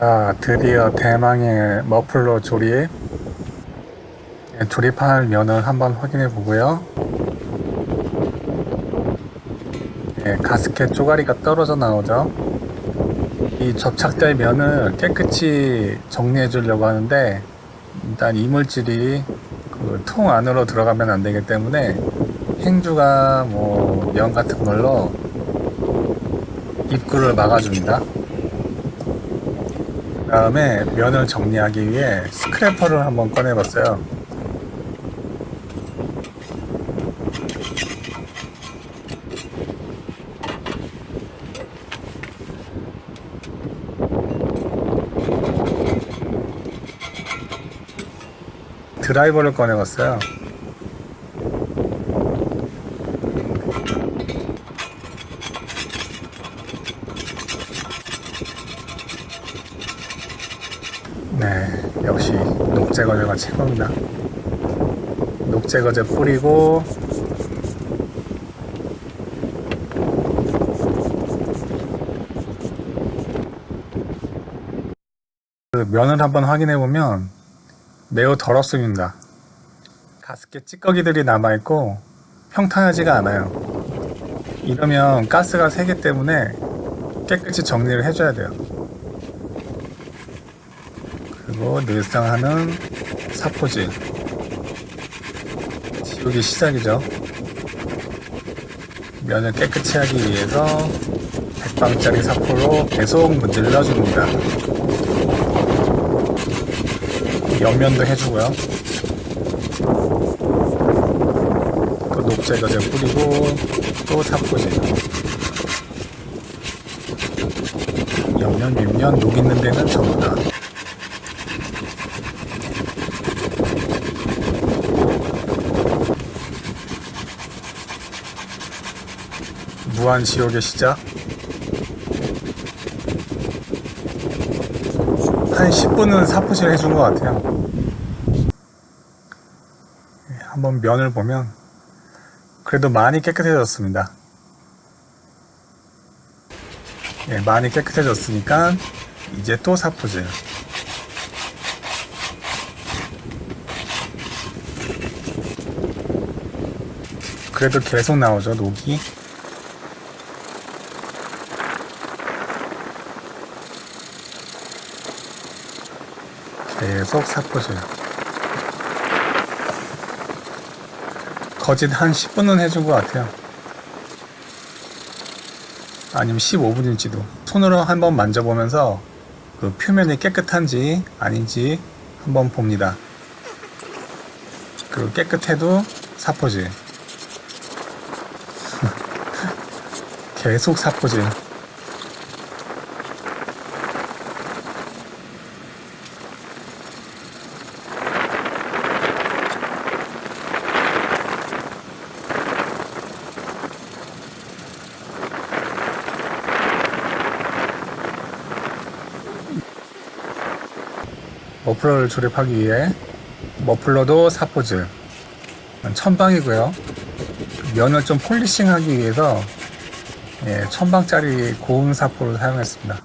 자, 드디어 대망의 머플러 조립. 조립할 면을 한번 확인해 보고요. 가스켓 쪼가리가 떨어져 나오죠. 이 접착될 면을 깨끗이 정리해 주려고 하는데, 일단 이물질이 그 통 안으로 들어가면 안 되기 때문에 행주가 면 같은 걸로 입구를 막아줍니다. 그 다음에 면을 정리하기 위해 스크래퍼를 한번 꺼내봤어요. 드라이버를 꺼내봤어요. 네, 역시 녹제거제가 최고입니다. 녹제거제 뿌리고 그 면을 한번 확인해 보면 매우 더럽습니다. 가습기 찌꺼기들이 남아있고 평탄하지가 않아요. 이러면 가스가 새기 때문에 깨끗이 정리를 해줘야 돼요. 그리고 늘상 하는 사포질 지우기 시작이죠. 면을 깨끗이 하기 위해서 100방짜리 사포로 계속 문질러 줍니다. 옆면도 해주고요. 또 녹제거제 뿌리고 또 사포질. 옆면, 윗면, 녹 있는 데는 전부 다. 무한 지옥의 시작. 한 10분은 사포질 해준 것 같아요. 한번 면을 보면 그래도 많이 깨끗해졌습니다. 많이 깨끗해졌으니까 이제 또 사포질. 그래도 계속 나오죠, 녹이. 계속 사포질. 거짓 한 10분은 해준 것 같아요. 아니면 15분일지도. 손으로 한번 만져보면서 그 표면이 깨끗한지 아닌지 한번 봅니다. 그리고 깨끗해도 사포질. 계속 사포질. 머플러를 조립하기 위해 머플러도 사포질. 천방이고요. 면을 좀 폴리싱하기 위해서 1000방짜리 고운 사포를 사용했습니다.